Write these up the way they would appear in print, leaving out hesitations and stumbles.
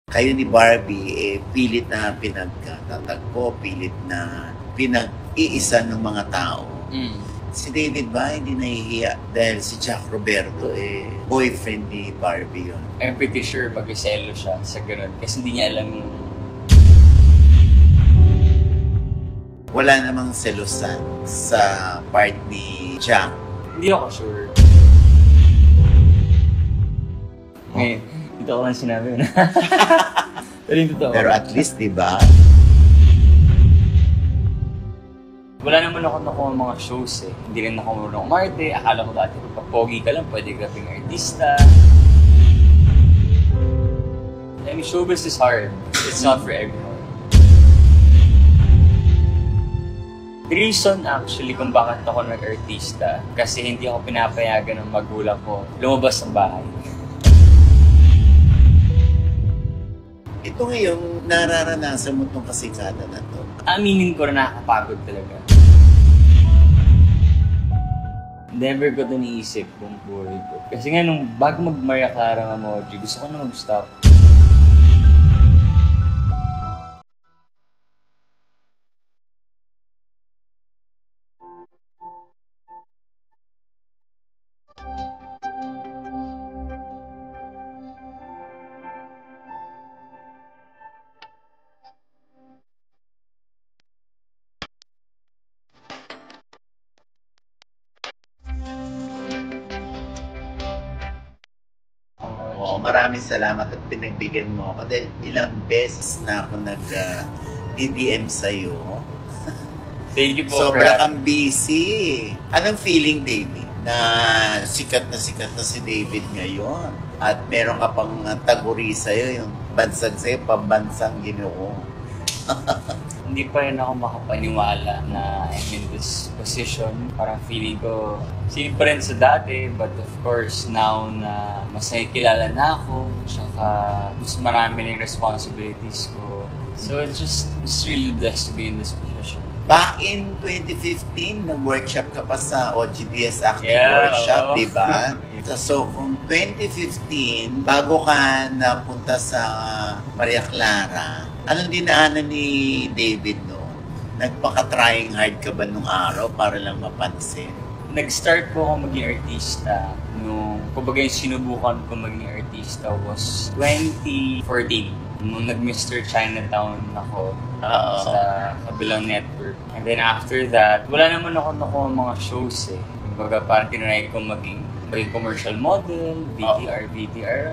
Kayo ni Barbie, pilit na pinagtatagpo, pilit na pinag-iisa ng mga tao. Si David ba hindi nahihiya dahil si Jack Roberto, boyfriend ni Barbie yun? I'm pretty sure mag-iselo siya sa ganun kasi hindi niya alam yung... Wala namang selosan sa part ni Jack. Hindi ako sure. Ngayon, dito ko lang sinabi na. Pero at least, di ba? Wala naman ako nakuha mga shows eh. Hindi rin ako marunong umarte. Akala ko dati pag pogi ka lang, pwede ka ring artista. I mean, showbiz is hard. It's not for everyone. The reason actually kung bakit ako nag-artista, kasi hindi ako pinapayagan ng magulang ko lumabas ng bahay. Ito ngayong nararanasan mo itong kasikada na to. Aminin ko na nakakapagod talaga. Never ko ito niisip kung buhay ko. Kasi nga nung bago mag-Maria Clara ng emoji, gusto ko na mag-stop. Oo, maraming salamat at pinagbigyan mo ako dahil ilang beses na ako nag-DDM sa'yo. Thank you po. Sobra kang busy. Anong feeling, David, na sikat na si David ngayon? At meron ka pang taguri sa'yo, yung bansag sa'yo, pambansang Ginoo. Hindi pa rin ako makapaniwala na I'm in this position. Parang feeling ko, same pa rin sa dati, but of course, now na mas nakikilala na ako, tsaka mas marami na yung responsibilities ko. So it's really blessed to be in this position. Back in 2015, nag-workshop ka pa sa OGDS Acting Workshop, di ba? So, kung 2015, bago ka napunta sa Maria Clara, anong dinaanan ni David noon? Nagpaka-trying hard ka ba nung araw para lang mapansin? Nag-start po ako maging artista nung, kumbaga yung sinubukan ko maging artista was 2014. Nung nag-Mr. Chinatown ako sa kabilang network. And then after that, wala naman ako nakuha mga shows eh. Kumbaga parang tinry ko maging commercial model, VTR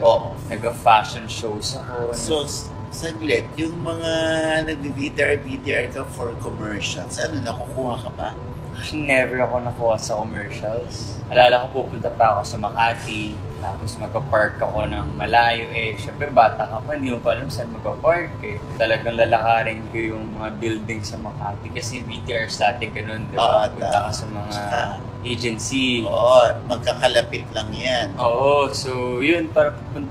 ako, nag-fashion shows ako. So, saglit, yung mga nag-VTR ka for commercials, ano, nakukuha ka ba? Never ako nakuha sa commercials. Alala ko pupunta pa ako sa Makati, tapos magpa-park ako ng malayo eh. Siyempre bata ka pa, hindi mo pa alam saan magpa-park eh. Talagang lalakarin ko yung mga building sa Makati kasi VTR static ganun, di ba? Punta ka sa mga agency. Oo, magkakalapit lang yan. Oo, so yun,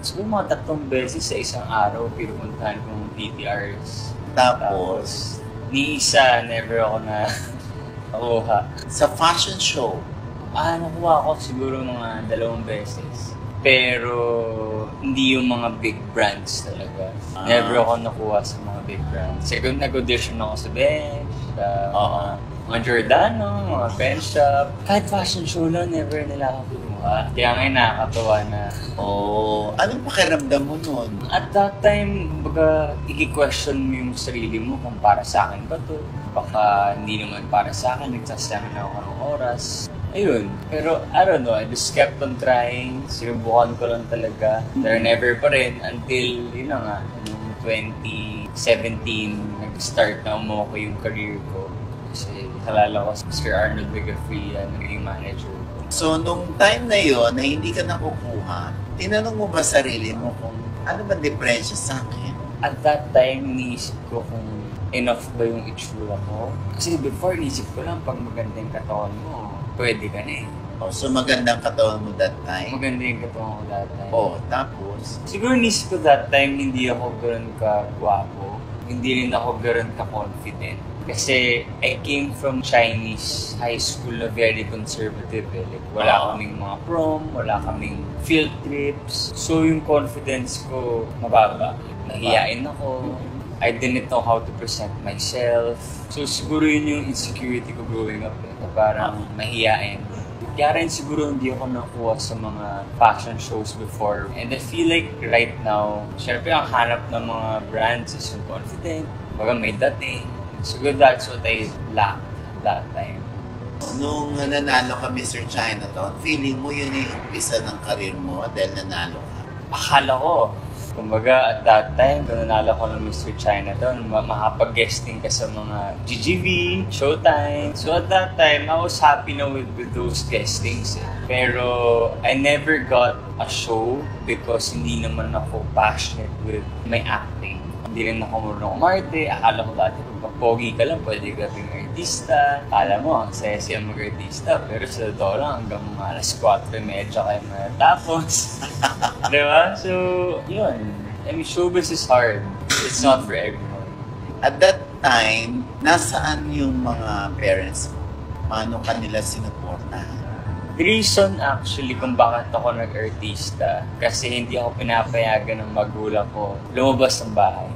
siguro mga 3 beses sa isang araw, pinupuntahan kong VTRs. Tapos, ni isa, never ako na nakuha. Sa fashion show? Nakuha ako siguro mga 2 beses. Pero hindi yung mga big brands talaga. Never ako nakuha sa mga big brands. Second, nag-audition ako sa Bench, mga Giordano, mga Pen Shop. Kahit fashion show lang, never nila ako kinuha. Kaya ngayon nakakatawa na. Anong pakiramdam mo nun? At that time, baga, i-question mo yung sarili mo kung para sa akin ba to. Baka hindi naman para sa akin, nagsasama na ako ng oras. Ayun. Pero, I don't know, I just kept on trying. Sinubukan ko lang talaga. Pero never pa rin until, yun na nga, noong 2017, nag-start na umuha ko yung career ko. Kasi kalala ko si Sir Arnold Vigafria, naging manager ko. So, nung time na yon na hindi ka nakukuha, tinanong mo ba sarili mo kung ano ba diferensya sa akin? At that time, iniisip ko kung enough ba yung itsura ko. Kasi before, iniisip ko lang pag maganda yung katawan mo, pwede ka na eh. So magandang katawan mo that time? Maganda yung katawan ko that time. Tapos? Siguro nisip ko that time, hindi ako gano'n ka-gwapo. Hindi rin ako gano'n ka-confident. Kasi I came from Chinese high school na very conservative eh. Like, wala kaming mga prom, wala kaming field trips. So yung confidence ko mababa. Nahiyain ako. I didn't know how to present myself. So siguro yun yung insecurity ko growing up eh. Parang mahiyain. Kaya rin siguro hindi ako nakuha sa mga fashion shows before. And I feel like right now, syempre ang hanap ng mga brands is yung confident. Baga may dating. Siguro that's what I lacked that time. Nung nanalo ka Mr. Chinatown, feeling mo yun yung umpisa ng karir mo dahil nanalo ka? Akala ko. Kumbaga, at that time, kung nanalo ko ng Mr. Chinatown, makapag-guesting ka sa mga GGV, Showtime. So at that time, I was happy na with those guestings. Pero I never got a show because hindi naman ako passionate with my acting. Hindi rin ako marunong umarte. Akala ko dati, pag pogi ka lang, pwede ka rin artista. Akala mo, ang sexy ang mag-artista. Pero sa totoo lang, hanggang mga alas 4:30 kayo matapos. Diba? So, yun. I mean, showbiz is hard. It's not for everyone. At that time, nasaan yung mga parents mo? Paano kanila sinuportahan? The reason actually kung bakit ako nag-artista, kasi hindi ako pinapayagan ng magulang ko lumabas ng bahay.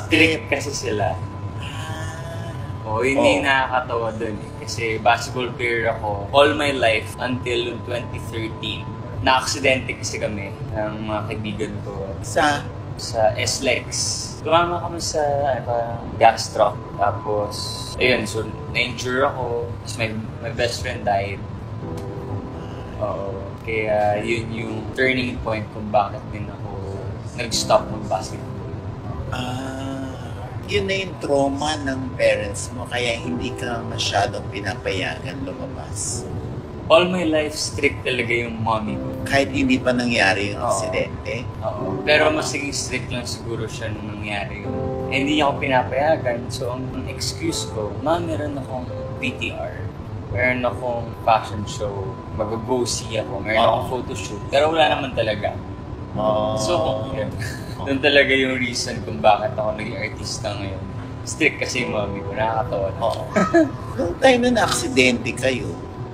Strict kasi sila. Yun yung nakakatawa dun eh. Kasi basketball player ako all my life until 2013. Na-aksidente kasi kami ng mga kaibigan ko sa SLEX. Tumama kami sa parang gas truck. Tapos, ayun, so na-injure ako. Tapos my best friend died. Kaya yun yung turning point kung bakit din ako nag-stop mag-basketball. Yun na yung trauma ng parents mo, kaya hindi ka masyadong pinapayagan lumabas. All my life, strict talaga yung mommy ko. Kahit hindi pa nangyari yung aksidente? Oo. Pero mas strict lang siguro siya nung nangyari yun. Hindi niya ako pinapayagan. So, ang excuse ko, meron akong PTR. Meron akong fashion show. Mag-go see ako. Meron akong photoshoot. Pero wala naman talaga. So, doon talaga yung reason kung bakit ako naging artista ngayon. Strict kasi yung mommy ko. Nakakatawa na. Nung time na aksidente kayo,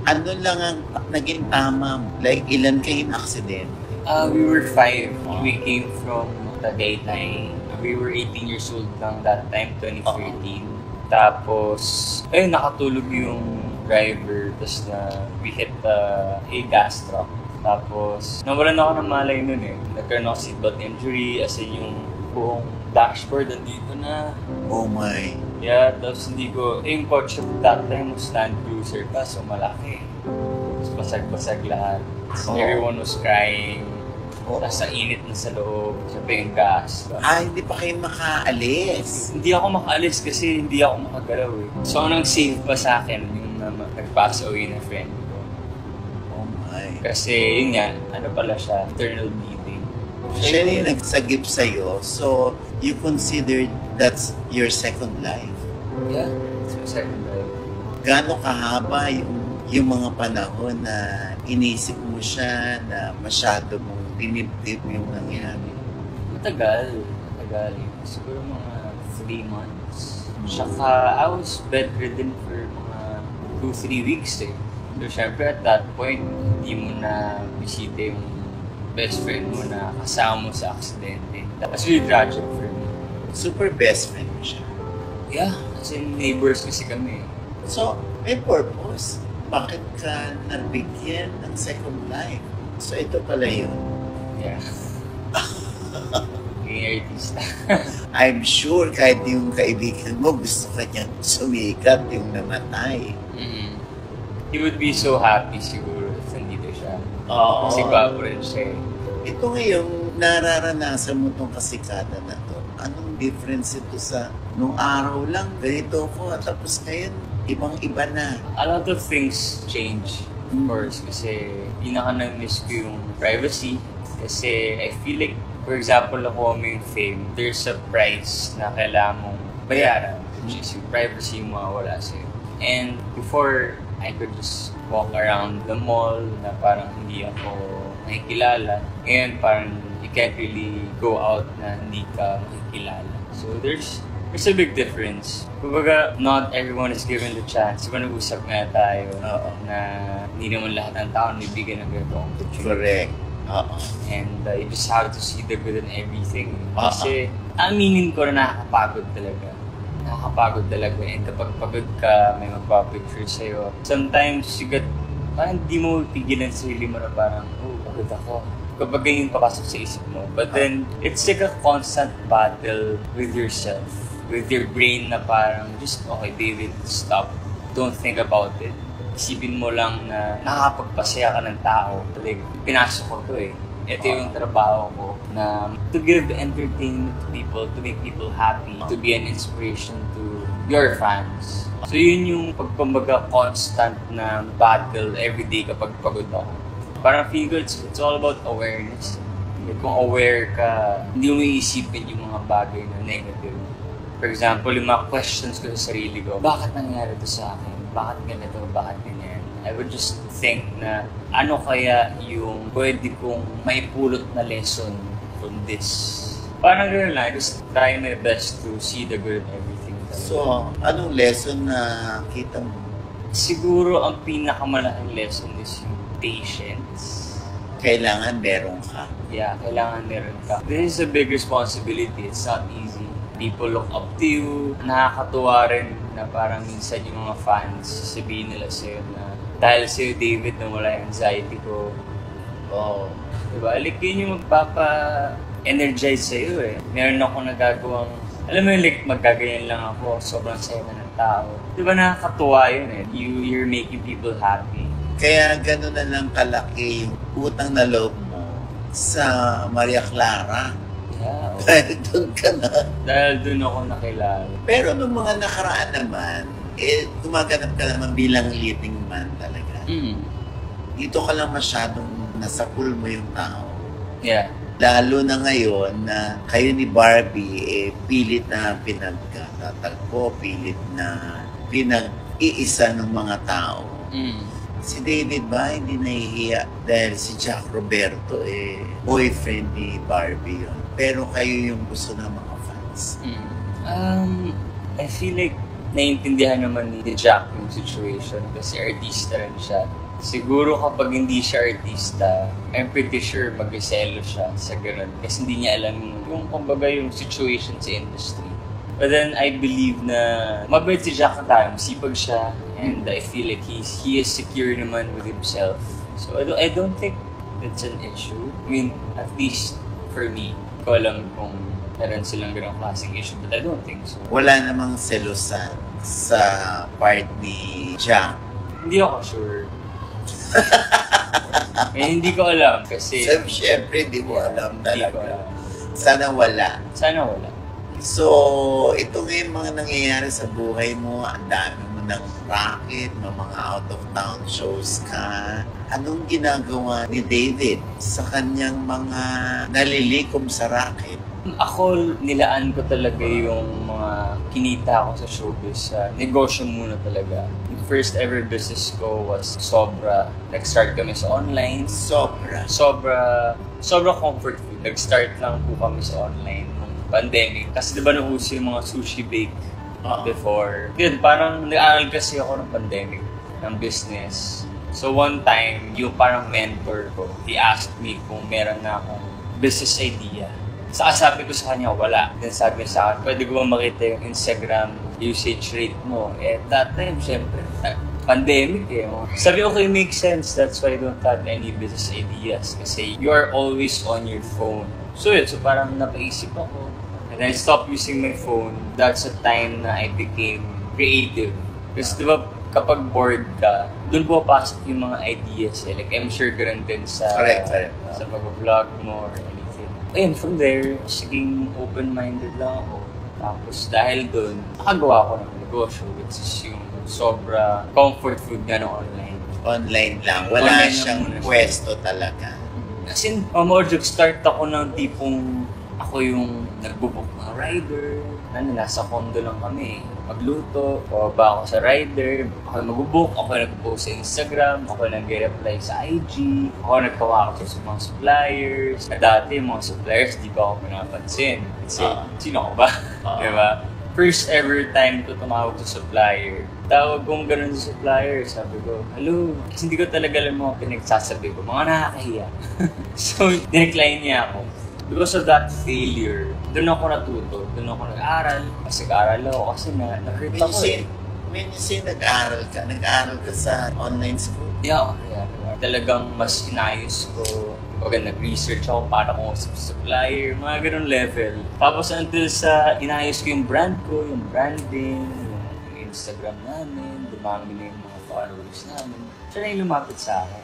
ano lang ang naging tama mo? Like, ilan kayong aksidente? We were 5. We came from Tagaytay. We were 18 years old lang that time, 2013. Tapos, ayun, nakatulog yung driver. Tapos we hit a gas truck. Tapos, nawalan ako ng malay nun eh. Nagkaroon ako seatbelt injury, as in yung buong dashboard nandito na. Oh my. Yeah, tapos hindi ko, yung kotse that time was Land Cruiser pa, so malaki. Tapos basag-basag lahat. So, everyone was crying. Tapos ang init na sa loob, sabi yung gas. Hindi pa kayo makaalis. Hindi ako makaalis kasi hindi ako makagalaw eh. So, ang save pa sa akin, yung nag-pass away na friend ko. Oh my. Kasi yun nga, ano pala siya, internal bleeding. Siya yung nagsagip sa'yo, so you considered that's your second life. Yeah, it's my second life. Gaano kahaba yung mga panahon na inisip mo siya na masyado mong dinibdib yung nangyari? Matagal. Siguro mga 3 months. Tsaka I was bedridden for mga 2-3 weeks eh. So syempre at that point, hindi mo na bisita yung best friend mo na kasama mo sa aksidente. That's really tragic for me. Super best friend mo siya. Yeah, kasi neighbors kasi kami. So, may purpose. Bakit ka nabigyan ng second life? So, ito pala yun. Yeah. Gay artista. I'm sure kahit yung kaibigan mo gusto ka niyang sumikat yung namatay. He would be so happy siguro if nandito siya. Oo. Kasi gwapo rin siya eh. Ito ngayong nararanasan mo tong kasikatan na to, anong difference ito sa nung araw lang, ganito ko, tapos ngayon, ibang-iba na. A lot of things change, of course, kasi pinaka-na-miss ko yung privacy. Kasi I feel like, for example, ako may fame, there's a price na kailangan mong bayaran, which is yung privacy mo mawawala sa'yo. And before, I could just walk around the mall na parang hindi ako nakikilala. Ngayon parang you can't really go out na hindi ka makikilala. So there's There's a big difference. Kumbaga, not everyone is given the chance. Diba nag-usap nga tayo na hindi naman lahat ng tao nabibigyan ng ganitong opportunity. Correct. And you just have to see the good in everything. Kasi aminin ko na nakakapagod talaga. And kapag pagod ka, may magpapicture sa'yo. Sometimes you get, parang di mo pigilan sa sarili mo na parang, pagod ako. Kapag ganyan papasok sa isip mo. But then, it's like a constant battle with yourself. With your brain na parang, just, okay, David, stop. Don't think about it. Isipin mo lang na nakakapagpasaya ka ng tao. Like, pinasok ko to eh. Ito yung trabaho ko na to give entertainment to people, to make people happy, to be an inspiration to your fans. So yun yung pagkumbaga constant na battle everyday kapag pagod ako. Parang feel ko, it's all about awareness. Kung aware ka, hindi mo iisipin yung mga bagay na negative. For example, yung mga questions ko sa sarili ko, bakit nangyari to sa akin? Bakit ganito? Bakit ganyan? I would just think na ano kaya yung pwede kong maipulot na lesson from this. Parang gano'n lang, I just try my best to see the good in everything. So, anong lesson na kita mo? Siguro ang pinakamalaking lesson is yung patience. Kailangan meron ka. Yeah, kailangan meron ka. This is a big responsibility. It's not easy. People look up to you. Nakakatuwa rin na parang minsan yung mga fans sabihin nila sa'yo na dahil sa'yo, David, na wala yung anxiety ko. Diba? Like yun yung magpapa-energize sa'yo eh. Meron ako nagagawang, alam mo yung like magkaganyan lang ako, sobrang saya na ng tao. Diba nakakatuwa yun eh. You're making people happy. Kaya gano'n na lang kalaki yung utang na loob mo sa Maria Clara. Yeah, Dahil doon ka na. Dahil doon ako nakilala. Pero nung mga nakaraan naman, gumaganap ka naman bilang leading man talaga. Dito ka lang masyadong nasa pool mo yung tao. Yeah. Lalo na ngayon na kayo ni Barbie, pilit na pinagkatatagpo, pilit na pinag-iisa ng mga tao. Si David ba, hindi nahihiya dahil si Jack Roberto, boyfriend ni Barbie yun. Pero kayo yung gusto ng mga fans. I feel like naiintindihan naman ni Jack yung situation kasi artista rin siya. Siguro kapag hindi siya artista, I'm pretty sure mag-selo siya sa ganun. Kasi hindi niya alam yung kumbaga yung situation sa industry. But then I believe na mabait si Jack na tayo, masipag siya. And I feel like he is secure naman with himself. So I don't think that's an issue. I mean, at least for me. Hindi ko alam kung meron silang ganong klaseng issue, but I don't think so. Wala namang selosan sa part ni Jack. Hindi ako sure. Hindi ko alam kasi... Siyempre, hindi mo alam Hindi ko talaga. alam. Sana wala. Sana wala. So, ito ngayon mga nangyayari sa buhay mo, ang dami mo ng racket, mga out-of-town shows ka. Anong ginagawa ni David sa kanyang mga nalilikom sa racket? Ako, nilaan ko talaga yung mga kinita ko sa showbiz. Negosyo muna talaga. Yung first ever business ko was Sobra. Nag-start kami sa online. Sobra comfort food. Nag-start lang po kami sa online nung pandemic. Kasi diba nauso yung mga sushi bake before. Yun, parang nag-aaral kasi ako ng pandemic, ng business. So one time, yung parang mentor ko, he asked me kung meron na akong business idea. Saka sabi ko sa kanya, wala. Then sabi niya sa akin, pwede ko ba makita yung Instagram usage rate mo? That time, syempre, pandemic Sabi ko, okay, makes sense. That's why I don't have any business ideas. Kasi you're always on your phone. So yun, so parang napaisip ako. And I stopped using my phone. That's the time na I became creative. Kasi diba, kapag bored ka, doon pumapasok yung mga ideas Like, I'm sure ganun din sa pag-vlog mo or anything. Ayun, from there, siging open-minded lang ako. Tapos dahil doon, nakagawa ko ng negosyo, which is yung sobra comfort food na online. Online lang. Wala Online siyang lang pwesto talaga. As in, start ako ng tipong ako yung nagbubook ng rider. Nasa condo lang kami. Magluto, bababa ako sa rider, ako mag-book, ako nag-post sa Instagram, ako nag-reply sa IG, ako nagkawakas sa mga suppliers. Dati, mga suppliers, di ba ako pinapansin? Kasi, sino ako ba? Diba? first ever time ko tumawag sa supplier. Tawag kong ganun sa supplier, sabi ko, hello, kasi hindi ko talaga alam mga pinagsasabi ko, mga nakakahiya. So, dinecline niya ako. Because of that failure, doon ako natuto, doon ako nag-aaral. Kasi nag-aaral ako kasi na-hurt ako eh. When you say nag-aaral ka sa online school? Yeah. Talagang mas inayos ko. Pag nag-research ako para kung sa supplier, mga ganun level. Tapos until sa inayos ko yung brand ko, yung branding, yung Instagram namin, dumami na yung mga followers namin. Siya na yung lumapit sa akin.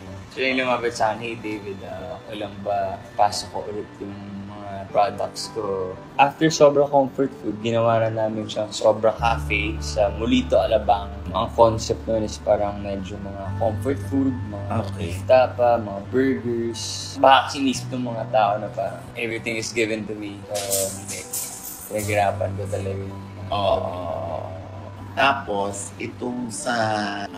Hey David, okay lang ba pasok ko ulit yung mga products ko? After Sobra Comfort Food, ginawa na namin siyang Sobra Cafe sa Molito, Alabang. Ang concept nun is parang medyo mga comfort food, mga tapa, mga burgers. Baka sinisip ng mga tao na parang everything is given to me. Pinaghirapan ko talaga yung Tapos, itong sa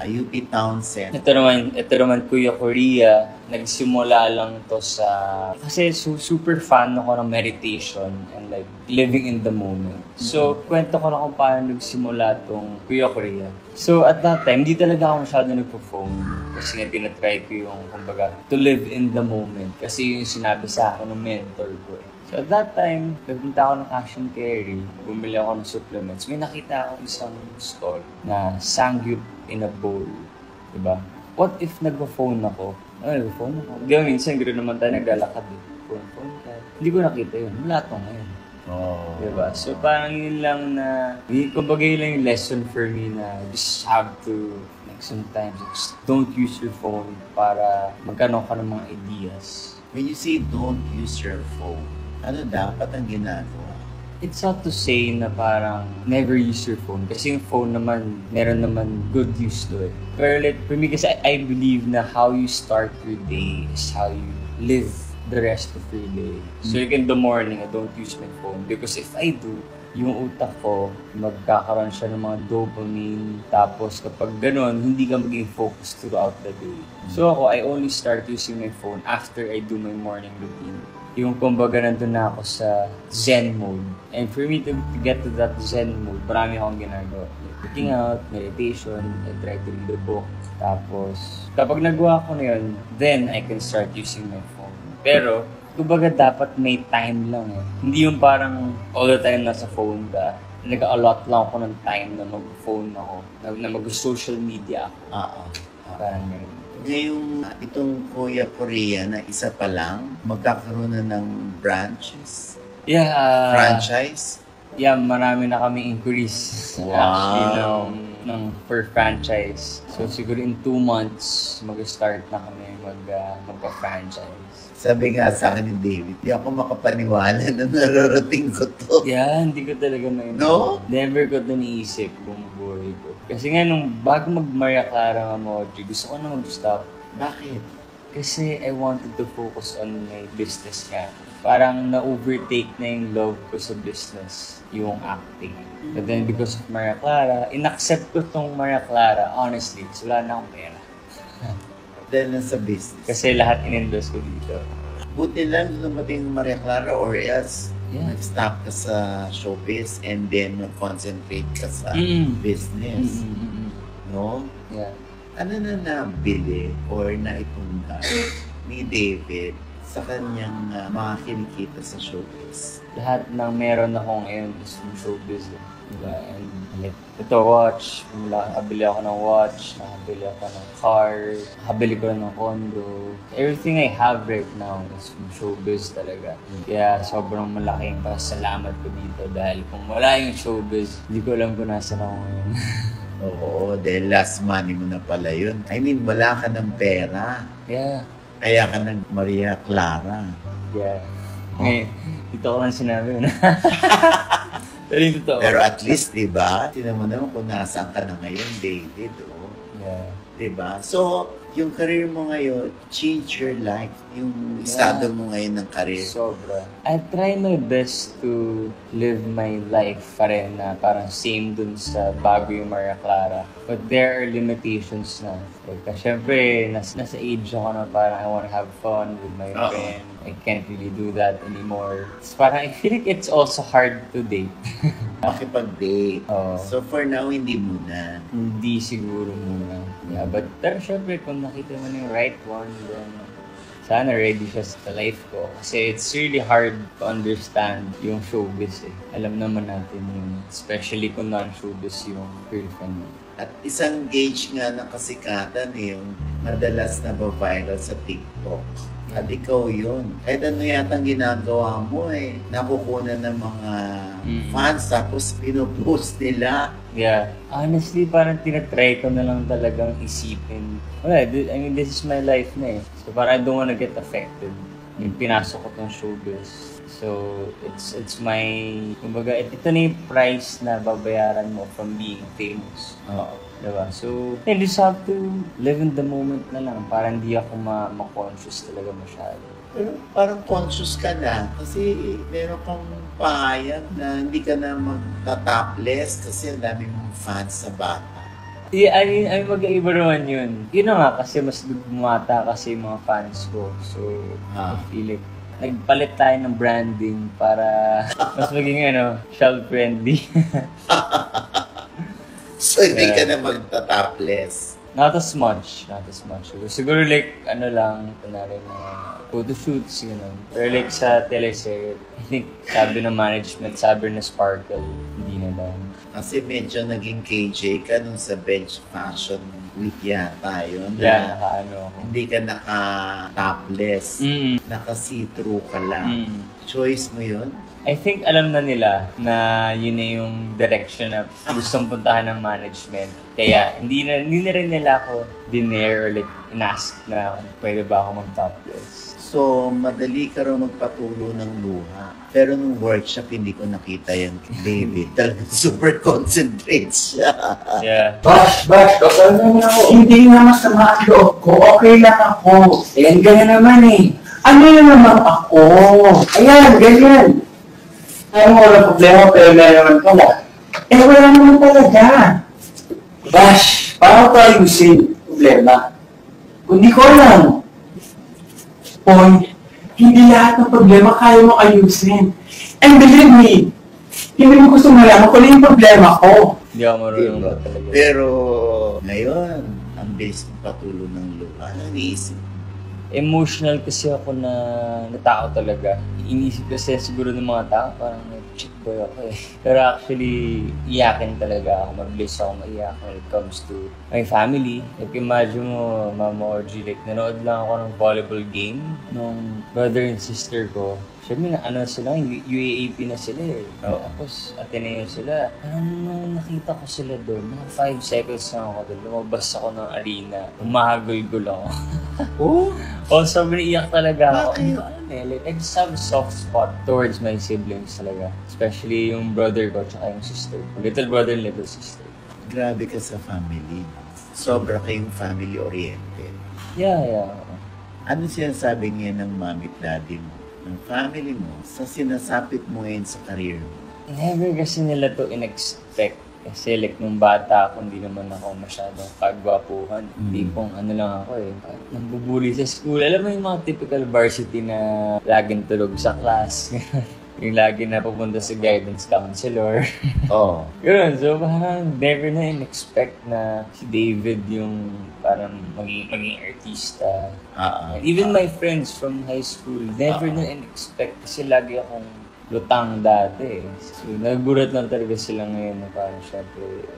UP Town Center. Ito naman Kuya Korea, nagsimula lang to sa... Kasi super fan ako ng meditation and like living in the moment. So, kwento ko na kung paano nagsimula tong Kuya Korea. So, at that time, hindi talaga ako masyado nagpo-phone. Kasi nga tinatry ko yung, kumbaga, to live in the moment. Kasi yung sinabi sa akin ng mentor ko eh. So at that time, nagpunta ako ng Cash and Carry, bumili ako ng supplements. May nakita ako isang store na Sangyup in a bowl. Diba? What if nagpa-phone ako? Nagpa-phone ako? Di ba minsan, gano'n naman tayo naglalakad eh. Phone ka. Hindi ko nakita yun. Wala ito ngayon. Diba? So parang yun lang na, kumbaga yun lang yung lesson for me na just have to, like sometimes, just don't use your phone para magkaroon ka ng mga ideas. When you say don't use your phone, ano dapat ang ginagawa? It's not to say na parang never use your phone. Kasi yung phone naman, meron naman good use to it. Pero like, for me kasi I believe na how you start your day is how you live the rest of your day. So like in the morning, I don't use my phone. Because if I do, yung utak ko, magkakaroon siya ng mga dopamine. Tapos kapag ganun, hindi ka maging focused throughout the day. So ako, I only start using my phone after I do my morning routine. Yung kumbaga nandun na ako sa Zen mode. And for me to get to that Zen mode, marami akong ginagawa. Working out, meditation, I try to read a book. Tapos, kapag nagawa ko na yun, then I can start using my phone. Pero, kumbaga dapat may time lang eh. Hindi yung parang all the time nasa phone ka. Nag-a-allot lang ako ng time na mag-phone ako, na mag-social media ako. Parang ganun. Ngayong itong Kuya Korea na isa pa lang, magkakaroon na ng branches? Yeah. Franchise? Yeah, marami na kami increase. Wow. Actually, ng per franchise. So siguro in 2 months, mag-start na kami magpa-franchise. Sabi nga sa akin ni David, di ako makapaniwala na nararating ko to. Yeah, hindi ko talaga maintindihan. No? Never ko ito naisip kung buhay ko. Kasi nga nung bago mag-Maria Clara Emoji, gusto ko na mag-stop. Bakit? Kasi I wanted to focus on my business nga. Parang na-overtake na yung love ko sa business, yung acting. But then because of Maria Clara, in-accept ko tong Maria Clara, honestly, kasi wala na akong pera. Dahil na sa business. Kasi lahat in-endorse ko dito. Buti lang dumating yung Maria Clara or else Yeah. nag-stop ka sa showbiz and then mag-concentrate ka sa business. No? Yeah. Ano na nabili or naipunda ni David sa kanyang mga kinikita sa showbiz? Lahat ng meron ako ngayon is from showbiz. Diba? And like, ito watch, nakabili ako ng watch, nakabili ako ng car, nakabili ko ng condo. Everything I have right now is from showbiz talaga. Kaya sobrang malaking pasalamat ko dito dahil kung wala yung showbiz, hindi ko alam kung nasan ako ngayon. Oo, dahil last money mo na pala yun. I mean, wala ka ng pera. Yeah. Kaya ka ng Maria Clara. Yeah. Ngayon, dito ko lang sinabi na. Pero yung totoo. Pero at least, di ba? Tinan mo naman kung nasaan ka na ngayon, David. Oh. Yeah. Di ba? So, yung career mo ngayon, change your life. Yung estado mo ngayon ng career. Sobra. I try my best to live my life pa rin na parang same dun sa bago yung Maria Clara. But there are limitations na. Like, syempre, nasa age ako na parang I wanna have fun with my friend. I can't really do that anymore. So parang I feel like it's also hard to date. Makipag-date. Oo. So for now, hindi muna. Hindi siguro muna. Yeah, pero syempre kung nakita mo na yung right one, then sana ready siya sa life ko. Kasi it's really hard to understand yung showbiz eh. Alam naman natin yung, especially kung non-showbiz yung girlfriend mo. At isang gauge nga ng kasikatan yung madalas na viral sa TikTok. At ikaw yun. Kahit ano yatang ginagawa mo eh. Nakukunan ng mga fans tapos pinupost nila. Yeah. Honestly, parang tinatry ko na lang talagang isipin. Wala, I mean, this is my life na eh. So parang I don't wanna get affected. Yung pinasok ko tong showbiz. So, it's my, kumbaga, ito na yung price na babayaran mo from being famous. Oo. Diba? So, you just have to live in the moment na lang. Para hindi ako ma-conscious talaga masyado. Pero parang conscious ka na kasi meron kang pahayag na hindi ka na magta-topless kasi ang dami mong fans sa bata. Yeah, I mean, mag-iiba naman yun. Yun na nga, kasi mas bumata kasi yung mga fans ko. So, I feel like, nagpalit tayo ng branding para mas maging, child-friendly. So, hindi ka na magta-topless. Not as much. Siguro like, kunwari mga photo shoots, Pero like sa teleserye, I think sabi ng management, sabi na Sparkle, hindi na lang. Kasi medyo naging KJ ka nung sa Bench Fashion Week yata yun. Yeah, naka-ano ako. Hindi ka naka-topless. Naka-see-through ka lang. Choice mo yun? I think alam na nila na yun na yung direction na gustong puntahan ng management. Kaya hindi na rin nila ako dinare or like inask na pwede ba ako mag-topless. So, madali ka raw magpatulo ng luha. Pero nung workshop, hindi ko nakita yan kay David. Talagang super concentrate siya. Yeah. Bash, okay naman ako. Hindi nga masama ang loob ko. Okay lang ako. Ayan, ganyan naman eh. Ano yun naman ako? Ayan, ganyan. Ay, wala problema, pero meron pala. Eh, wala naman talaga. Bash, paano ko ayusin problema? Kundi ko alam. Hoy, hindi lahat ng problema kaya mo ayusin. And believe me, hindi mo gusto malaman kung ano yung problema ko. Hindi ako marunong Diba? talaga. Pero ngayon, ang bilis ng patulo ng luha. Ano niisip? Emotional kasi ako na tao talaga. Inisip kasi siguro ng mga tao, parang chick boy ako eh. Pero actually, iyakin talaga ako. Mabilis ako maiyak when it comes to my family. Like imagine mo, Mama Orgy, like nanood lang ako ng volleyball game nung brother and sister ko. Siyempre, sila, UAAP na sila eh. Tapos, Ateneo sila. Parang nung nakita ko sila doon, mga 5 seconds na ako doon, lumabas ako ng arena. Umahagulgul ako. Sobrang iyak talaga ako. Like, I just have a soft spot towards my siblings talaga. Especially yung brother ko at yung sister. Little brother and little sister. Grabe ka sa family. Sobra kayong family-oriented. Yeah. Ano sinasabi niya ng mami at daddy mo? Ng family mo sa sinasapit mo ngayon sa career mo? Never kasi nila to in-expect. Kasi like nung bata ako, hindi naman ako masyadong kagwapuhan. Tipong lang ako eh. Nambubuli sa school. Alam mo yung mga typical varsity na laging tulog sa class. Yung lagi na pupunta sa guidance counselor. Oo. Yun, so parang never na in-expect na si David yung parang maging artista. And even my friends from high school, never na in-expect kasi lagi akong lutang dati. So nagulat lang talaga sila ngayon na parang syempre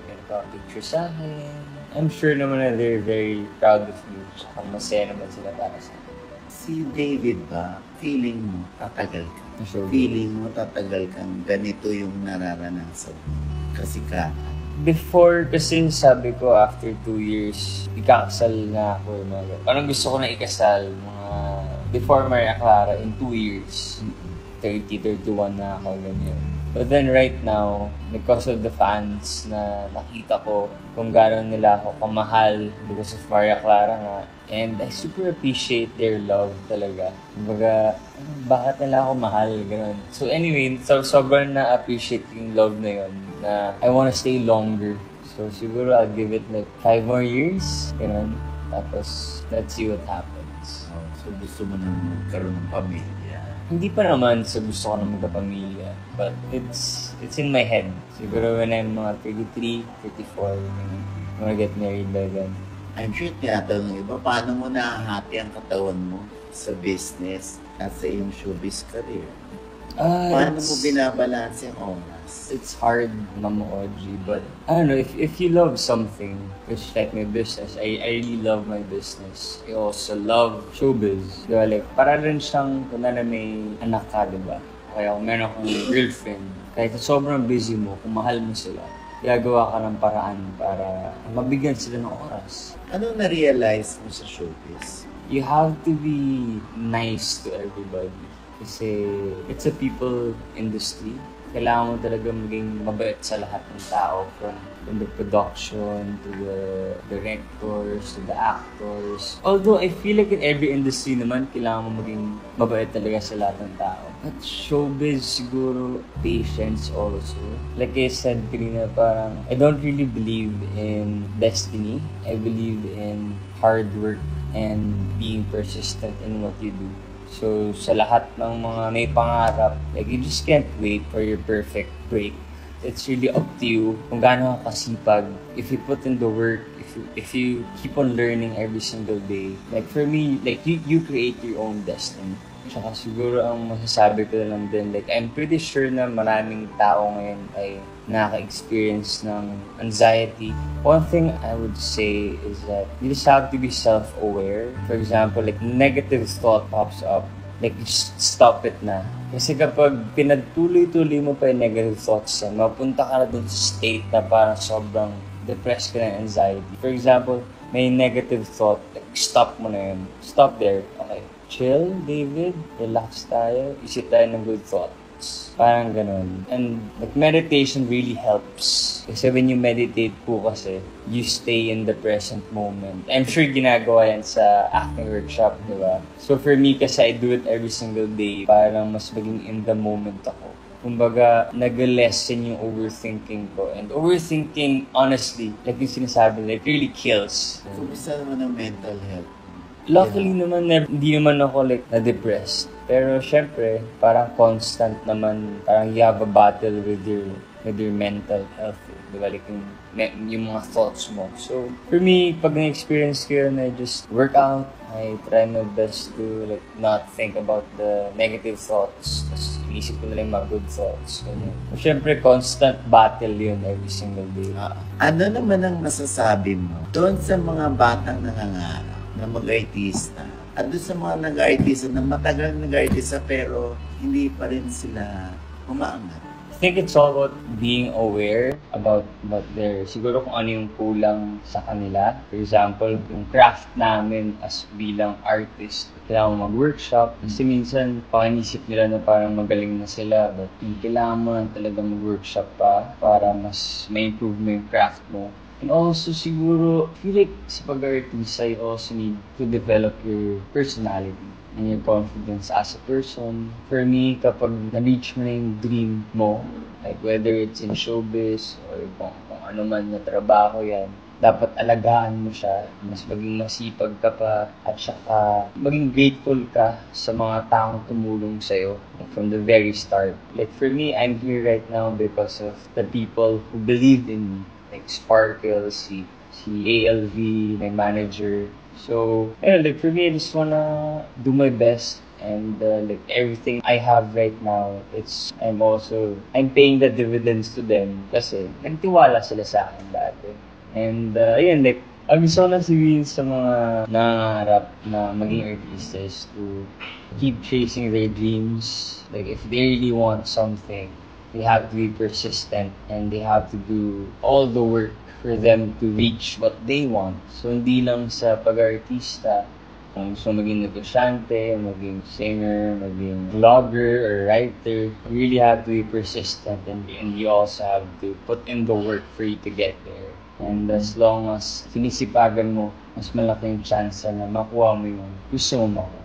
picture sa akin. I'm sure naman na they're very proud of me. Saka masaya naman sila para sa akin. Si David ba, feeling mo tatagal ka? Sure. Feeling mo tatagal kang ganito yung nararanasan mo? Kasikatan. Before, kasi sabi ko, after 2 years, ikakasal na ako. Parang gusto ko na ikasal, before Maria Clara, in 2 years. 30, 31 na ako, ganyan. But then right now, because of the fans na nakita ko kung gano'n nila ako kamahal because of Maria Clara nga. And I super appreciate their love talaga. Kumbaga, bakit nila ako mahal, gano'n. So anyway, sobrang na-appreciate yung love na yun na I wanna stay longer. So siguro I'll give it like 5 more years, gano'n. Tapos, let's see what happens. So gusto mo nang magkaroon ng pamilya? Hindi pa naman sa gusto ko na magkapamilya. But it's in my head. Siguro when I'm mga 33, 34, I'm gonna get married by then. I'm sure tinatanong iba, paano mo nahahati ang katawan mo sa business at sa iyong showbiz career? Paano mo binabalanse ang oras? It's hard, Mama Audrey, but I don't know, if you love something, which like my business, I really love my business. I also love showbiz. Diba, like, para rin siyang, kung na may anak ka, diba? Kaya kung meron akong girlfriend, kahit sobrang busy mo, kung mahal mo sila, gagawa ka ng paraan para mabigyan sila ng oras. Ano na-realize mo sa showbiz? You have to be nice to everybody. Kasi it's a people industry. Kailangan mo talaga maging mabait sa lahat ng tao. From the production, to the directors, to the actors. Although I feel like in every industry naman, kailangan mo maging mabait talaga sa lahat ng tao. At showbiz, siguro, patience also. Like I said kanina, parang I don't really believe in destiny. I believe in hard work and being persistent in what you do. So, sa lahat ng mga may pangarap, like, you just can't wait for your perfect break. It's really up to you kung gaano ka kasipag. If you put in the work, if you keep on learning every single day. Like, for me, like, you create your own destiny. Tsaka siguro ang masasabi ko lang din, like, I'm pretty sure na maraming tao ngayon ay nakaka-experience ng anxiety. One thing I would say is that you just have to be self-aware. For example, like negative thought pops up, like just stop it na. Kasi kapag pinagtuloy-tuloy mo pa yung negative thoughts yan, mapunta ka na dun sa state na parang sobrang depressed ka ng anxiety. For example, may negative thought, like stop mo na yun. Stop there. Okay. Chill, David. Relax tayo. Isip tayo ng good thoughts. Parang ganun. And like meditation really helps. Kasi when you meditate po kasi, you stay in the present moment. I'm sure ginagawa yan sa acting workshop, di ba? So for me kasi I do it every single day. Parang mas maging in the moment ako. Kumbaga, nag-lessen yung overthinking ko. And overthinking, honestly, like yung sinasabi, like really kills. Kumusta naman ang mental health? Luckily naman, hindi naman ako like na-depressed. Pero syempre, parang constant naman, parang you have a battle with your mental health. Diba? Like yung mga thoughts mo. So, for me, pag na-experience ko yun, I just work out. I try my best to like not think about the negative thoughts. Tapos inisip ko na lang mga good thoughts. So, syempre, constant battle yun every single day. Ano naman ang masasabi mo doon sa mga batang nangangarap na mag-artista? At doon sa mga nag-artista na matagal nag-artista pero hindi pa rin sila umaangat. I think it's all about being aware about siguro kung ano yung kulang sa kanila. For example, yung craft namin as bilang artist, kailangan mag-workshop. Kasi minsan, pakinisip nila na parang magaling na sila. But kailangan mo lang talaga mag-workshop pa para mas ma-improve mo yung craft mo. And also, siguro, I feel like sa pag-artista, you also need to develop your personality and your confidence as a person. For me, kapag na-reach mo na yung dream mo, like whether it's in showbiz or kung ano man na trabaho yan, dapat alagaan mo siya, mas maging masipag ka pa, at saka maging grateful ka sa mga taong tumulong sa'yo from the very start. Like for me, I'm here right now because of the people who believed in me. Like Sparkle, si ALV, my manager. So, like for me, I just wanna do my best. And like everything I have right now, I'm paying the dividends to them kasi nagtiwala sila sa akin dati. And ayun, like, ang gusto ko na sabihin sa mga nangangarap na maging artistas to keep chasing their dreams. Like if they really want something, they have to be persistent and they have to do all the work for them to reach what they want. So, hindi lang sa pag-artista, kung gusto maging negosyante, maging singer, maging vlogger or writer, you really have to be persistent and you also have to put in the work for you to get there. And as long as sinisipagan mo, mas malaking chance na makuha mo yung gusto mo makuha.